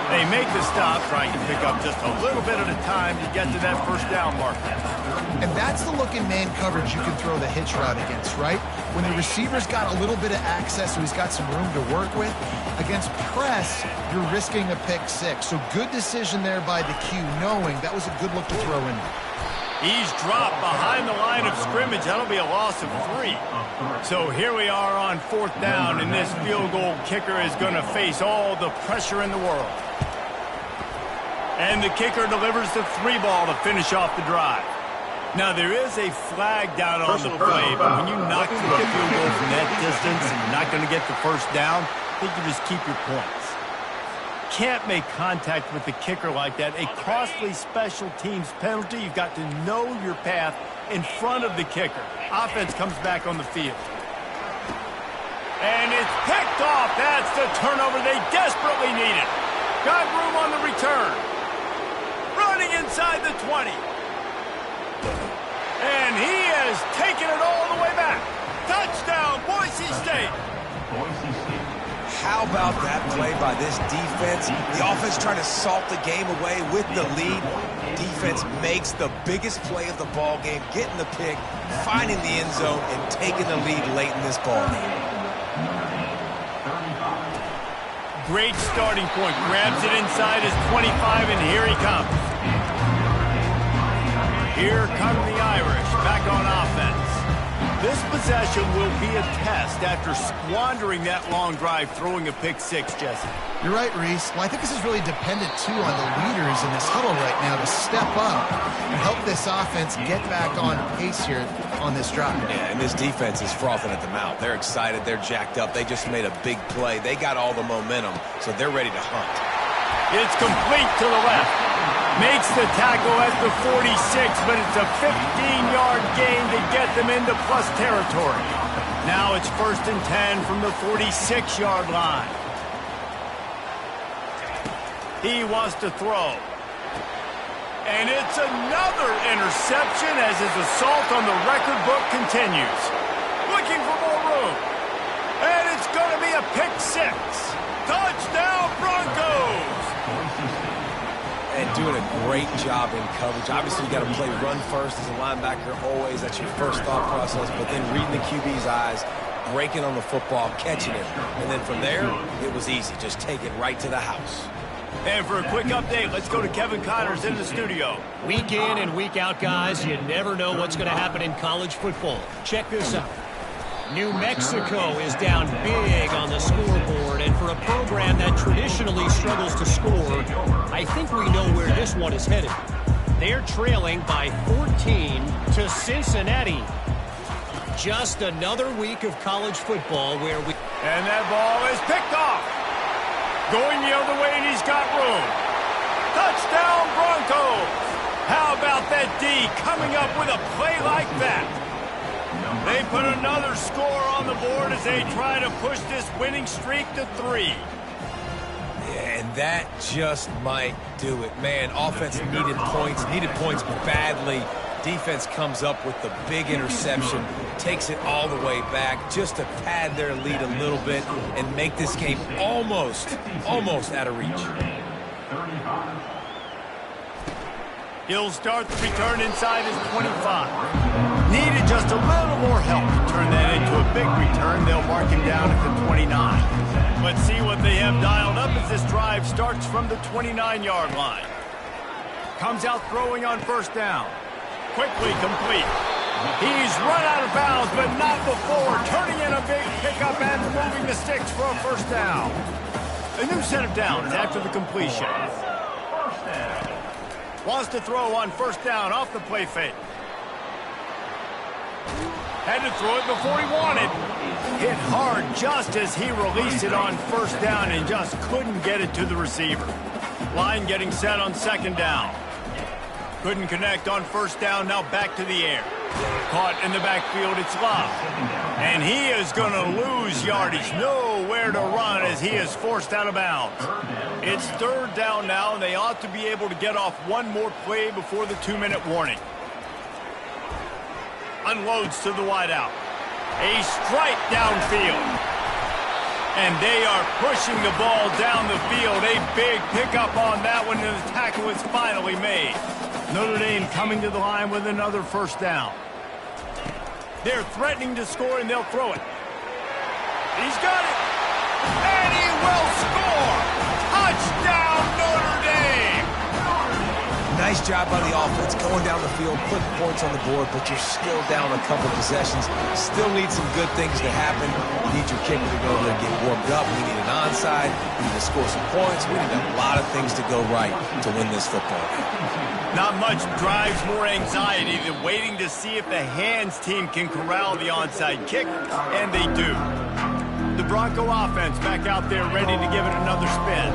A: They make the stop, trying to pick up just a little bit at a time to get to that 1st down marker.
B: And that's the look in man coverage you can throw the hitch route against, right? When the receiver's got a little bit of access, so he's got some room to work with. Against press, you're risking a pick 6. So good decision there by the Q, knowing that was a good look to throw in.
A: He's dropped behind the line of scrimmage. That'll be a loss of 3. So here we are on 4th down, and this field goal kicker is going to face all the pressure in the world. And the kicker delivers the 3 ball to finish off the drive. Now, there is a flag down on the play, but when you knock through a field goal from that distance and you're not going to get the 1st down, I think you just keep your points. Can't make contact with the kicker like that. A costly special teams penalty. You've got to know your path in front of the kicker. Offense comes back on the field. And it's picked off. That's the turnover they desperately needed. Got room on the return. Running inside the 20. And he has taken it all the way back. Touchdown, Boise State.
F: Boise State.
C: How about that play by this defense? The offense trying to salt the game away with the lead. Defense makes the biggest play of the ball game, getting the pick, finding the end zone, and taking the lead late in this ball game.
A: Great starting point. Grabs it inside his 25, and here he comes. Here come the Irish back on offense. This possession will be a test after squandering that long drive, throwing a pick 6, Jesse.
B: You're right, Reese. Well, I think this is really dependent, too, on the leaders in this huddle right now to step up and help this offense get back on pace here on this drive.
C: Yeah, and this defense is frothing at the mouth. They're excited. They're jacked up. They just made a big play. They got all the momentum, so they're ready to hunt.
A: It's complete to the left. Makes the tackle at the 46, but it's a 15-yard gain to get them into plus territory. Now it's 1st and 10 from the 46-yard line. He wants to throw. And it's another interception as his assault on the record book continues. Looking for more room. And it's going to be a pick 6. Touchdown, Broncos!
C: And doing a great job in coverage. Obviously, you got to play run first as a linebacker always. That's your first thought process. But then reading the QB's eyes, breaking on the football, catching it. And then from there, it was easy. Just take it right to the house.
A: And for a quick update, let's go to Kevin Connors in the studio.
D: Week in and week out, guys, you never know what's going to happen in college football. Check this out. New Mexico is down big on the scoreboard, and for a program that traditionally struggles to score, I think we know where this one is headed. They're trailing by 14 to Cincinnati. just another week of college football where we...
A: And that ball is picked off. Going the other way, and he's got room. Touchdown, Broncos. How about that D coming up with a play like that? They put another score on the board as they try to push this winning streak to 3.
C: Yeah, and that just might do it. Man, offense needed points badly. Defense comes up with the big interception, takes it all the way back just to pad their lead a little bit and make this game almost out of reach.
A: He'll start the return inside his 25. Needed just a little more help to turn that into a big return. They'll mark him down at the 29. Let's see what they have dialed up as this drive starts from the 29-yard line. Comes out throwing on first down. Quickly complete. He's run out of bounds, but not before turning in a big pickup and moving the sticks for a first down. A new set of downs after the completion. Wants to throw on first down off the play fake. Had to throw it before he wanted. Hit hard just as he released it on first down and just couldn't get it to the receiver. Line getting set on second down. Couldn't connect on first down, now back to the air. Caught in the backfield, it's Love. And he is going to lose yardage. Nowhere to run as he is forced out of bounds. It's third down now, and they ought to be able to get off one more play before the 2-minute warning. Unloads to the wideout. A strike downfield. And they are pushing the ball down the field. A big pickup on that one, and the tackle is finally made. Notre Dame coming to the line with another first down. They're threatening to score, and they'll throw it. He's got it. And he will score. Touchdown, Notre Dame.
C: Nice job by the offense going down the field, putting points on the board, but you're still down a couple possessions. Still need some good things to happen. You need your kicker to go there and get warmed up. We need an onside. We need to score some points. We need a lot of things to go right to win this football game.
A: Not much drives more anxiety than waiting to see if the hands team can corral the onside kick, and they do. The Bronco offense back out there ready to give it another spin.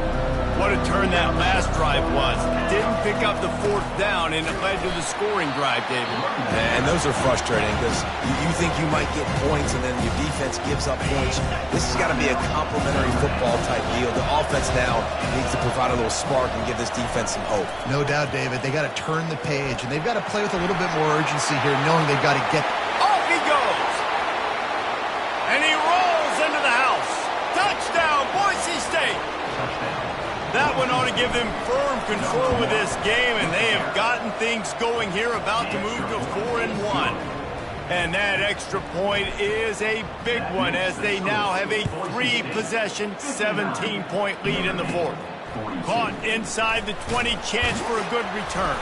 A: What a turn that last drive was. Didn't pick up the fourth down, and it led to the scoring drive, David.
C: And those are frustrating because you think you might get points, and then your defense gives up points. This has got to be a complementary football type deal. The offense now needs to provide a little spark and give this defense some hope.
B: No doubt, David. They got to turn the page, and they've got to play with a little bit more urgency here, knowing they've got to get...
A: Off he goes! And he rolls into the house. Touchdown, Boise State! That one ought to give them firm control of this game, and they have gotten things going here, about to move to 4-1. And that extra point is a big one, as they now have a 3-possession, 17-point lead in the fourth. Caught inside the 20, chance for a good return.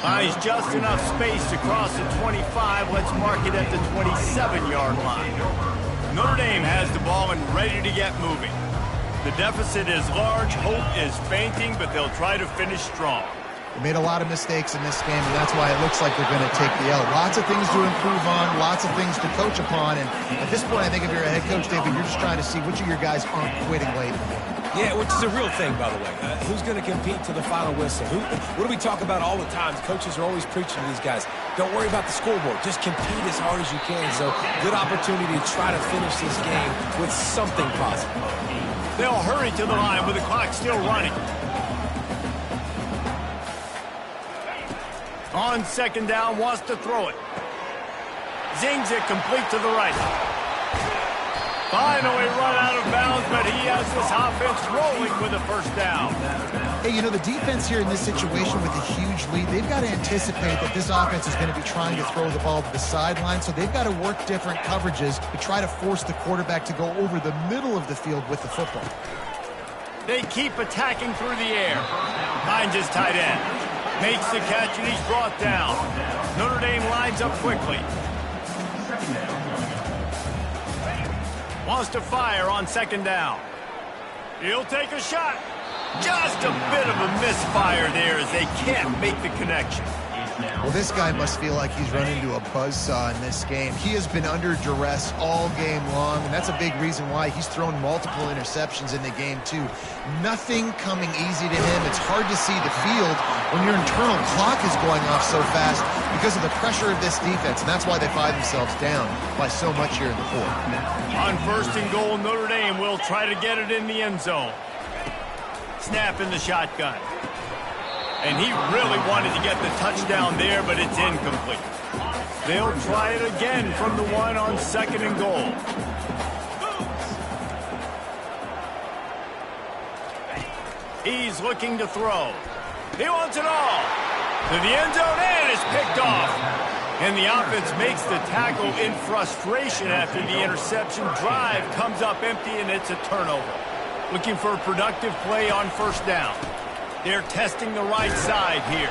A: Finds just enough space to cross the 25. Let's mark it at the 27-yard line. Notre Dame has the ball and ready to get moving. The deficit is large, hope is fainting, but they'll try to finish strong.
B: They made a lot of mistakes in this game, and that's why it looks like they're going to take the L. Lots of things to improve on, lots of things to coach upon, and at this point, I think if you're a head coach, David, you're just trying to see which of your guys aren't quitting late in the game.
C: Yeah, which is a real thing, by the way. Who's going to compete to the final whistle? What do we talk about all the time? Coaches are always preaching to these guys. Don't worry about the scoreboard. Just compete as hard as you can. So, good opportunity to try to finish this game with something positive.
A: They'll hurry to the line with the clock still running. On second down, wants to throw it. Zings it complete to the right. Finally run out of bounds, but he has this offense rolling with a first down.
B: Hey, you know, the defense here in this situation with a huge lead, they've got to anticipate that this offense is going to be trying to throw the ball to the sideline, so they've got to work different coverages to try to force the quarterback to go over the middle of the field with the football.
A: They keep attacking through the air. Finds his tight end. Makes the catch, and he's brought down. Notre Dame lines up quickly. Wants to fire on second down. He'll take a shot. Just a bit of a misfire there as they can't make the connection.
B: Well, this guy must feel like he's run into a buzzsaw in this game. He has been under duress all game long, and that's a big reason why he's thrown multiple interceptions in the game, too. Nothing coming easy to him. It's hard to see the field when your internal clock is going off so fast because of the pressure of this defense, and that's why they find themselves down by so much here in the fourth.
A: On 1st and goal, Notre Dame will try to get it in the end zone. Snap in the shotgun. And he really wanted to get the touchdown there, but it's incomplete. They'll try it again from the 1 on 2nd and goal. He's looking to throw. He wants it all. To the end zone, and it's picked off. And the offense makes the tackle in frustration after the interception. Drive comes up empty, and it's a turnover. Looking for a productive play on 1st down. They're testing the right side here.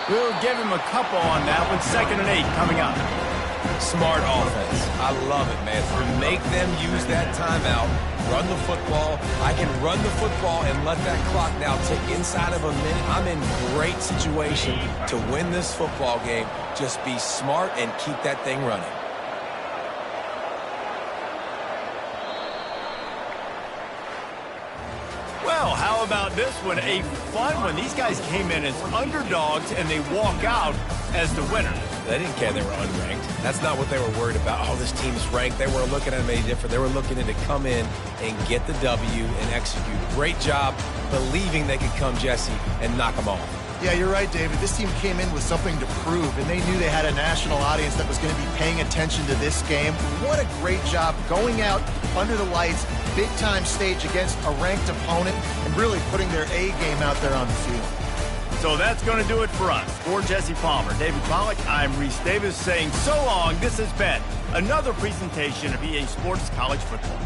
A: We'll give him a couple on that one. 2nd and 8 coming up.
C: Smart offense. I love it, man. Make them use that timeout. Run the football. I can run the football and let that clock now tick inside of a minute. I'm in great situation to win this football game. Just be smart and keep that thing running.
A: Well, how about this one? A fun one. These guys came in as underdogs, and they walk out as the winner.
C: They didn't care they were unranked. That's not what they were worried about. Oh, this team's ranked. They weren't looking at them any different. They were looking to come in and get the W and execute. Great job believing they could come, Jesse, and knock them off.
B: Yeah, you're right, David. This team came in with something to prove, and they knew they had a national audience that was going to be paying attention to this game. What a great job going out under the lights, big-time stage against a ranked opponent, and really putting their A game out there on the field.
A: So that's going to do it for us. For Jesse Palmer, David Pollack, I'm Reese Davis saying so long. This has been another presentation of EA Sports College Football.